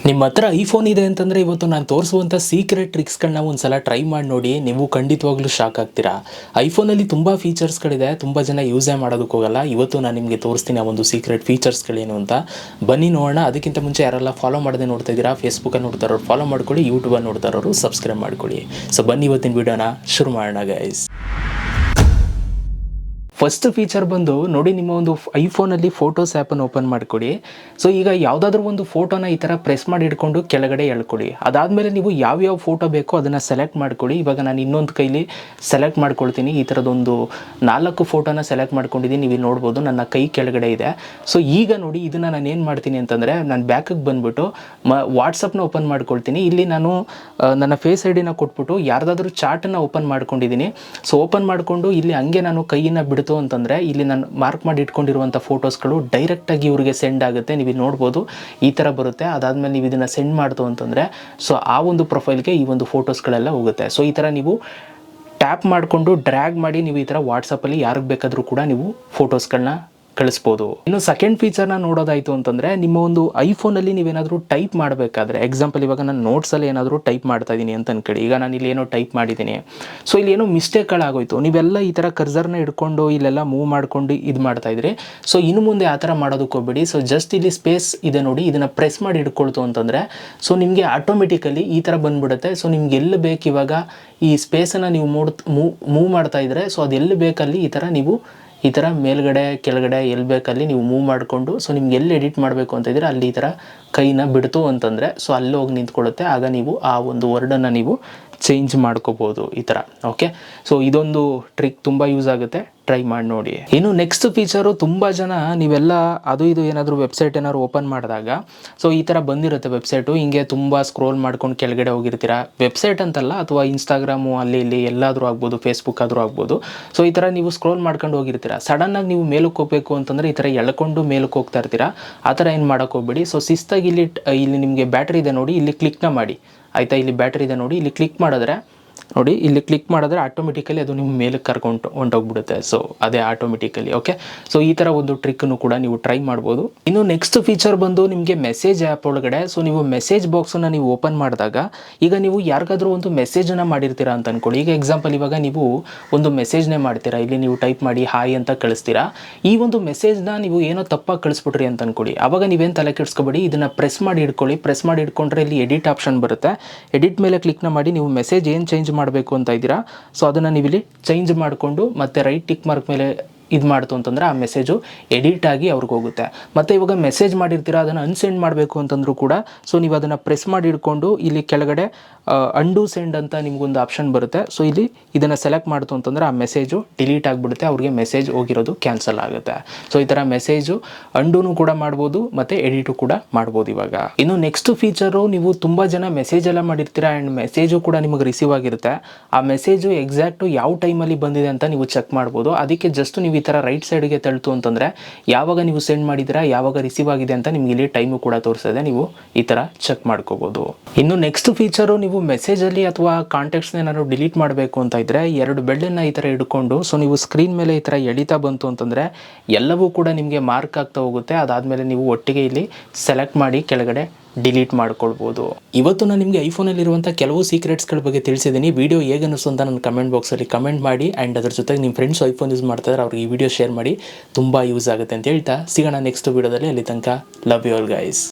ನಿಮ್ಮ ಹತ್ರ ಐಫೋನ್ ಇದೆ ಅಂತಂದರೆ ಇವತ್ತು ನಾನು ತೋರಿಸುವಂಥ ಸೀಕ್ರೆಟ್ ಟ್ರಿಕ್ಸ್ಗಳನ್ನ ಒಂದು ಸಲ ಟ್ರೈ ಮಾಡಿ ನೋಡಿ. ನೀವು ಖಂಡಿತವಾಗ್ಲೂ ಶಾಕ್ ಆಗ್ತೀರಾ. ಐಫೋನಲ್ಲಿ ತುಂಬ ಫೀಚರ್ಸ್ಗಳಿದೆ, ತುಂಬ ಜನ ಯೂಸೇ ಮಾಡೋದಕ್ಕೆ ಹೋಗಲ್ಲ. ಇವತ್ತು ನಾನು ನಿಮಗೆ ತೋರಿಸ್ತೀನಿ ಆ ಒಂದು ಸೀಕ್ರೆಟ್ ಫೀಚರ್ಸ್ಗಳೇನು ಅಂತ. ಬನ್ನಿ ನೋಡೋಣ. ಅದಕ್ಕಿಂತ ಮುಂಚೆ ಯಾರೆಲ್ಲ ಫಾಲೋ ಮಾಡದೆ ನೋಡ್ತಾ ಇದ್ದೀರಾ, ಫೇಸ್ಬುಕ್ಕಲ್ಲಿ ನೋಡ್ತಾ ಇರೋರು ಫಾಲೋ ಮಾಡ್ಕೊಳ್ಳಿ, ಯೂಟ್ಯೂಬಲ್ಲಿ ನೋಡ್ತಾ ಇರೋರು ಸಬ್ಸ್ಕ್ರೈಬ್ ಮಾಡ್ಕೊಳ್ಳಿ. ಸೊ ಬನ್ನಿ ಇವತ್ತಿನ ವಿಡಿಯೋನ ಶುರು ಮಾಡೋಣ ಗೈಸ್. ಫಸ್ಟ್ ಫೀಚರ್ ಬಂದು ನೋಡಿ, ನಿಮ್ಮ ಒಂದು ಐಫೋನಲ್ಲಿ ಫೋಟೋಸ್ ಆ್ಯಪನ್ನು ಓಪನ್ ಮಾಡಿಕೊಡಿ. ಸೊ ಈಗ ಯಾವುದಾದ್ರೂ ಒಂದು ಫೋಟೋನ ಈ ಥರ ಪ್ರೆಸ್ ಮಾಡಿ ಇಟ್ಕೊಂಡು ಕೆಳಗಡೆ ಎಳ್ಕೊಳ್ಳಿ. ಅದಾದಮೇಲೆ ನೀವು ಯಾವ್ಯಾವ ಫೋಟೋ ಬೇಕೋ ಅದನ್ನು ಸೆಲೆಕ್ಟ್ ಮಾಡ್ಕೊಳ್ಳಿ. ಇವಾಗ ನಾನು ಇನ್ನೊಂದು ಕೈಲಿ ಸೆಲೆಕ್ಟ್ ಮಾಡ್ಕೊಳ್ತೀನಿ. ಈ ಥರದೊಂದು 4 ಫೋಟೋನ ಸೆಲೆಕ್ಟ್ ಮಾಡ್ಕೊಂಡಿದ್ದೀನಿ, ನೀವು ನೋಡ್ಬೋದು ನನ್ನ ಕೈ ಕೆಳಗಡೆ ಇದೆ. ಸೊ ಈಗ ನೋಡಿ, ಇದನ್ನು ನಾನು ಏನು ಮಾಡ್ತೀನಿ ಅಂತಂದರೆ, ನಾನು ಬ್ಯಾಕಿಗೆ ಬಂದುಬಿಟ್ಟು ವಾಟ್ಸಪ್ನ ಓಪನ್ ಮಾಡ್ಕೊಳ್ತೀನಿ. ಇಲ್ಲಿ ನಾನು ನನ್ನ ಫೇಸ್ ಐ ಡಿನ ಕೊಟ್ಬಿಟ್ಟು ಯಾರ್ದಾದ್ರೂ ಚಾರ್ಟನ್ನು ಓಪನ್ ಮಾಡ್ಕೊಂಡಿದ್ದೀನಿ. ಸೊ ಓಪನ್ ಮಾಡಿಕೊಂಡು ಇಲ್ಲಿ ಹಂಗೆ ನಾನು ಕೈಯನ್ನು ಬಿಡ್ತು ಅಂತಂದರೆ, ಇಲ್ಲಿ ನಾನು ಮಾರ್ಕ್ ಮಾಡಿ ಇಟ್ಕೊಂಡಿರುವಂಥ ಫೋಟೋಸ್ಗಳು ಡೈರೆಕ್ಟಾಗಿ ಇವರಿಗೆ ಸೆಂಡ್ ಆಗುತ್ತೆ. ನೀವು ನೋಡ್ಬೋದು ಈ ಥರ ಬರುತ್ತೆ. ಅದಾದಮೇಲೆ ನೀವು ಇದನ್ನು ಸೆಂಡ್ ಮಾಡ್ತು ಅಂತಂದರೆ, ಸೊ ಆ ಒಂದು ಪ್ರೊಫೈಲ್ಗೆ ಈ ಒಂದು ಫೋಟೋಸ್ಗಳೆಲ್ಲ ಹೋಗುತ್ತೆ. ಸೊ ಈ ಥರ ನೀವು ಟ್ಯಾಪ್ ಮಾಡಿಕೊಂಡು ಡ್ರ್ಯಾಗ್ ಮಾಡಿ ನೀವು ಈ ಥರ ವಾಟ್ಸಪ್ಪಲ್ಲಿ ಯಾರಿಗೆ ಬೇಕಾದರೂ ಕೂಡ ನೀವು ಫೋಟೋಸ್ಗಳನ್ನ ಕಳಿಸ್ಬೋದು. ಇನ್ನು ಸೆಕೆಂಡ್ ಫೀಚರ್ನ ನೋಡೋದಾಯಿತು ಅಂತಂದರೆ, ನಿಮ್ಮ ಒಂದು ಐಫೋನಲ್ಲಿ ನೀವೇನಾದರೂ ಟೈಪ್ ಮಾಡಬೇಕಾದ್ರೆ, ಎಕ್ಸಾಂಪಲ್ ಇವಾಗ ನಾನು ನೋಟ್ಸಲ್ಲಿ ಏನಾದರೂ ಟೈಪ್ ಮಾಡ್ತಾ ಇದ್ದೀನಿ ಅಂತ ಅನ್ಕೊಳ್ಳಿ. ಈಗ ನಾನು ಇಲ್ಲಿ ಏನೋ ಟೈಪ್ ಮಾಡಿದ್ದೀನಿ, ಸೊ ಇಲ್ಲಿ ಏನೋ ಮಿಸ್ಟೇಕ್ಗಳಾಗೋಯ್ತು. ನೀವೆಲ್ಲ ಈ ಥರ ಕರ್ಸರ್ನ ಹಿಡ್ಕೊಂಡು ಇಲ್ಲೆಲ್ಲ ಮೂವ್ ಮಾಡ್ಕೊಂಡು ಇದು ಮಾಡ್ತಾಯಿದ್ರಿ. ಸೊ ಇನ್ನು ಮುಂದೆ ಆ ಥರ ಮಾಡೋದಕ್ಕೆ ಹೋಗ್ಬೇಡಿ. ಸೊ ಜಸ್ಟ್ ಇಲ್ಲಿ ಸ್ಪೇಸ್ ಇದೆ ನೋಡಿ, ಇದನ್ನು ಪ್ರೆಸ್ ಮಾಡಿ ಹಿಡ್ಕೊಳ್ತು ಅಂತಂದರೆ, ಸೊ ನಿಮಗೆ ಆಟೋಮೆಟಿಕಲಿ ಈ ಥರ ಬಂದುಬಿಡುತ್ತೆ. ಸೊ ನಿಮ್ಗೆ ಎಲ್ಲಿ ಬೇಕು ಇವಾಗ ಈ ಸ್ಪೇಸನ್ನು ನೀವು ಮೂವ್ ಮಾಡ್ತಾ ಇದ್ದರೆ, ಸೊ ಅದು ಎಲ್ಲಿ ಬೇಕಲ್ಲಿ ಈ ಥರ ನೀವು ಈ ಥರ ಮೇಲ್ಗಡೆ ಕೆಳಗಡೆ ಎಲ್ಲಿ ಬೇಕಲ್ಲಿ ನೀವು ಮೂವ್ ಮಾಡಿಕೊಂಡು, ಸೊ ನಿಮ್ಗೆ ಎಲ್ಲಿ ಎಡಿಟ್ ಮಾಡಬೇಕು ಅಂತ ಇದ್ದರೆ ಅಲ್ಲಿ ಈ ಥರ ಕೈನ ಬಿಡ್ತು ಅಂತಂದರೆ, ಸೊ ಅಲ್ಲಿ ಹೋಗಿ ನಿಂತ್ಕೊಳ್ಳುತ್ತೆ. ಆಗ ನೀವು ಆ ಒಂದು ವರ್ಡನ್ನು ನೀವು ಚೇಂಜ್ ಮಾಡ್ಕೋಬೋದು ಈ ಥರ. ಓಕೆ, ಸೊ ಇದೊಂದು ಟ್ರಿಕ್ ತುಂಬ ಯೂಸ್ ಆಗುತ್ತೆ, ಟ್ರೈ ಮಾಡಿ ನೋಡಿ. ಇನ್ನು ನೆಕ್ಸ್ಟ್ ಫೀಚರು, ತುಂಬ ಜನ ನೀವೆಲ್ಲ ಅದು ಇದು ಏನಾದರೂ ವೆಬ್ಸೈಟ್ ಏನಾದ್ರು ಓಪನ್ ಮಾಡಿದಾಗ, ಸೊ ಈ ಥರ ಬಂದಿರುತ್ತೆ ವೆಬ್ಸೈಟು. ಹಿಂಗೆ ತುಂಬ ಸ್ಕ್ರೋಲ್ ಮಾಡ್ಕೊಂಡು ಕೆಳಗಡೆ ಹೋಗಿರ್ತೀರಾ. ವೆಬ್ಸೈಟ್ ಅಂತಲ್ಲ, ಅಥವಾ ಇನ್ಸ್ಟಾಗ್ರಾಮು ಅಲ್ಲಿ ಇಲ್ಲಿ ಎಲ್ಲಾದರೂ ಆಗ್ಬೋದು, ಫೇಸ್ಬುಕ್ ಆದರೂ ಆಗ್ಬೋದು. ಸೊ ಈ ಥರ ನೀವು ಸ್ಕ್ರೋಲ್ ಮಾಡ್ಕೊಂಡು ಹೋಗಿರ್ತೀರಾ. ಸಡನ್ನಾಗಿ ನೀವು ಮೇಲಕ್ಕೆ ಹೋಗಬೇಕು ಅಂತಂದರೆ ಈ ಥರ ಎಳ್ಕೊಂಡು ಮೇಲಕ್ಕೆ ಹೋಗ್ತಾ ಇರ್ತೀರಾ. ಆ ಥರ ಏನು ಮಾಡೋಕ್ಕೆ ಹೋಗ್ಬೇಡಿ. ಸೊ ಶಿಸ್ತಾಗಿ ಇಲ್ಲಿ ನಿಮಗೆ ಬ್ಯಾಟ್ರಿ ಇದೆ ನೋಡಿ, ಇಲ್ಲಿ ಕ್ಲಿಕ್ನ ಮಾಡಿ ಆಯಿತಾ. ಇಲ್ಲಿ ಬ್ಯಾಟ್ರಿ ಇದೆ ನೋಡಿ, ಇಲ್ಲಿ ಕ್ಲಿಕ್ ಮಾಡಿದ್ರೆ ನೋಡಿ, ಇಲ್ಲಿ ಕ್ಲಿಕ್ ಮಾಡಿದ್ರೆ ಆಟೋಮೆಟಿಕಲಿ ಅದು ನಿಮ್ಮ ಮೇಲಕ್ಕೆ ಕರ್ಕೊಂಡು ಹೊಂಟೋಗ್ಬಿಡುತ್ತೆ. ಸೊ ಅದೇ ಆಟೋಮೆಟಿಕಲಿ. ಓಕೆ, ಸೊ ಈ ಥರ ಒಂದು ಟ್ರಿಕ್ಕನ್ನು ಕೂಡ ನೀವು ಟ್ರೈ ಮಾಡ್ಬೋದು. ಇನ್ನು ನೆಕ್ಸ್ಟ್ ಫೀಚರ್ ಬಂದು ನಿಮಗೆ ಮೆಸೇಜ್ ಆ್ಯಪ್ ಒಳಗಡೆ, ಸೊ ನೀವು ಮೆಸೇಜ್ ಬಾಕ್ಸನ್ನು ನೀವು ಓಪನ್ ಮಾಡಿದಾಗ, ಈಗ ನೀವು ಯಾರಿಗಾದ್ರೂ ಒಂದು ಮೆಸೇಜನ್ನು ಮಾಡಿರ್ತೀರಾ ಅಂತ ಅಂದ್ಕೊಳ್ಳಿ. ಈಗ ಎಕ್ಸಾಂಪಲ್ ಇವಾಗ ನೀವು ಒಂದು ಮೆಸೇಜ್ನೇ ಮಾಡ್ತೀರಾ, ಇಲ್ಲಿ ನೀವು ಟೈಪ್ ಮಾಡಿ ಹಾಯ್ ಅಂತ ಕಳಿಸ್ತೀರಾ. ಈ ಒಂದು ಮೆಸೇಜ್ನ ನೀವು ಏನೋ ತಪ್ಪಾಗಿ ಕಳಿಸ್ಬಿಟ್ರಿ ಅಂತ ಅಂದ್ಕೊಳ್ಳಿ. ಆವಾಗ ನೀವೇನು ತಲೆ ಕೆಡಿಸ್ಕೊಬೇಡಿ, ಇದನ್ನು ಪ್ರೆಸ್ ಮಾಡಿ ಇಟ್ಕೊಳ್ಳಿ. ಪ್ರೆಸ್ ಮಾಡಿ ಇಟ್ಕೊಂಡ್ರೆ ಇಲ್ಲಿ ಎಡಿಟ್ ಆಪ್ಷನ್ ಬರುತ್ತೆ. ಎಡಿಟ್ ಮೇಲೆ ಕ್ಲಿಕ್ನ ಮಾಡಿ ನೀವು ಮೆಸೇಜ್ ಏನು ಚೇಂಜ್ ಮಾಡಬೇಕು ಅಂತ ಇದ್ದೀರಾ, ಸೊ ಅದನ್ನು ನೀವು ಇಲ್ಲಿ ಚೇಂಜ್ ಮಾಡಿಕೊಂಡು ಮತ್ತೆ ರೈಟ್ ಟಿಕ್ ಮಾರ್ಕ್ ಮೇಲೆ ಇದು ಮಾಡ್ತು ಅಂತಂದರೆ ಆ ಮೆಸೇಜು ಎಡಿಟ್ ಆಗಿ ಅವ್ರಿಗೆ ಹೋಗುತ್ತೆ. ಮತ್ತು ಇವಾಗ ಮೆಸೇಜ್ ಮಾಡಿರ್ತೀರಾ, ಅದನ್ನು ಅನ್ಸೆಂಡ್ ಮಾಡಬೇಕು ಅಂತಂದರೂ ಕೂಡ, ಸೊ ನೀವು ಅದನ್ನು ಪ್ರೆಸ್ ಮಾಡಿ ಇಟ್ಕೊಂಡು ಇಲ್ಲಿ ಕೆಳಗಡೆ ಅಂಡು ಸೆಂಡ್ ಅಂತ ನಿಮಗೊಂದು ಆಪ್ಷನ್ ಬರುತ್ತೆ. ಸೊ ಇಲ್ಲಿ ಇದನ್ನು ಸೆಲೆಕ್ಟ್ ಮಾಡ್ತು ಅಂತಂದರೆ ಆ ಮೆಸೇಜು ಡಿಲೀಟ್ ಆಗಿಬಿಡುತ್ತೆ, ಅವ್ರಿಗೆ ಮೆಸೇಜ್ ಹೋಗಿರೋದು ಕ್ಯಾನ್ಸಲ್ ಆಗುತ್ತೆ. ಸೊ ಈ ಥರ ಮೆಸೇಜು ಅಂಡೂನು ಕೂಡ ಮಾಡ್ಬೋದು ಮತ್ತು ಎಡಿಟು ಕೂಡ ಮಾಡ್ಬೋದು ಇವಾಗ. ಇನ್ನು ನೆಕ್ಸ್ಟ್ ಫೀಚರು, ನೀವು ತುಂಬ ಜನ ಮೆಸೇಜ್ ಎಲ್ಲ ಮಾಡಿರ್ತೀರಾ ಆ್ಯಂಡ್ ಮೆಸೇಜು ಕೂಡ ನಿಮಗೆ ರಿಸೀವ್ ಆಗಿರುತ್ತೆ. ಆ ಮೆಸೇಜು ಎಕ್ಸಾಕ್ಟು ಯಾವ ಟೈಮಲ್ಲಿ ಬಂದಿದೆ ಅಂತ ನೀವು ಚೆಕ್ ಮಾಡ್ಬೋದು. ಅದಕ್ಕೆ ಜಸ್ಟ್ ನೀವು ಈ ಥರ ರೈಟ್ ಸೈಡ್ಗೆ ತಳ್ತು ಅಂತಂದರೆ ಯಾವಾಗ ನೀವು ಸೆಂಡ್ ಮಾಡಿದ್ದೀರಾ, ಯಾವಾಗ ರಿಸೀವ್ ಆಗಿದೆ ಅಂತ ನಿಮ್ಗೆ ಇಲ್ಲಿ ಟೈಮು ಕೂಡ ತೋರಿಸ್ತದೆ. ನೀವು ಈ ಥರ ಚೆಕ್ ಮಾಡ್ಕೋಬೋದು. ಇನ್ನು ನೆಕ್ಸ್ಟ್ ಫೀಚರು, ನೀವು ಮೆಸೇಜಲ್ಲಿ ಅಥವಾ ಕಾಂಟ್ಯಾಕ್ಟ್ಸ್ನ ಏನಾದ್ರು ಡಿಲೀಟ್ ಮಾಡಬೇಕು ಅಂತ ಇದ್ದರೆ, 2 ಬೆಳ್ಳನ್ನು ಈ ಥರ ಹಿಡ್ಕೊಂಡು, ಸೊ ನೀವು ಸ್ಕ್ರೀನ್ ಮೇಲೆ ಈ ಥರ ಎಳಿತಾ ಬಂತು ಅಂತಂದರೆ ಎಲ್ಲವೂ ಕೂಡ ನಿಮಗೆ ಮಾರ್ಕ್ ಆಗ್ತಾ ಹೋಗುತ್ತೆ. ಅದಾದಮೇಲೆ ನೀವು ಒಟ್ಟಿಗೆ ಇಲ್ಲಿ ಸೆಲೆಕ್ಟ್ ಮಾಡಿ ಕೆಳಗಡೆ ಡಿಲೀಟ್ ಮಾಡ್ಕೊಳ್ಬೋದು. ಇವತ್ತು ನಾನು ನಿಮಗೆ ಐಫೋನಲ್ಲಿರುವಂಥ ಕೆಲವು ಸೀಕ್ರೆಟ್ಸ್ಗಳ ಬಗ್ಗೆ ತಿಳಿಸಿದ್ದೀನಿ. ವಿಡಿಯೋ ಹೇಗೆ ಅನ್ನಿಸ್ತು ಅಂತ ನನ್ನ ಕಮೆಂಟ್ ಬಾಕ್ಸಲ್ಲಿ ಕಮೆಂಟ್ ಮಾಡಿ. ಆ್ಯಂಡ್ ಅದ್ರ ಜೊತೆಗೆ ನಿಮ್ಮ ಫ್ರೆಂಡ್ಸ್ ಐಫೋನ್ ಯೂಸ್ ಮಾಡ್ತಾರೆ, ಅವ್ರಿಗೆ ಈ ವಿಡಿಯೋ ಶೇರ್ ಮಾಡಿ, ತುಂಬ ಯೂಸ್ ಆಗುತ್ತೆ ಅಂತ ಹೇಳ್ತಾ ಸಿಗೋಣ ನೆಕ್ಸ್ಟ್ ವಿಡಿಯೋದಲ್ಲಿ. ಅಲ್ಲಿ ತನಕ ಲವ್ ಯು ಆಲ್ ಗೈಸ್.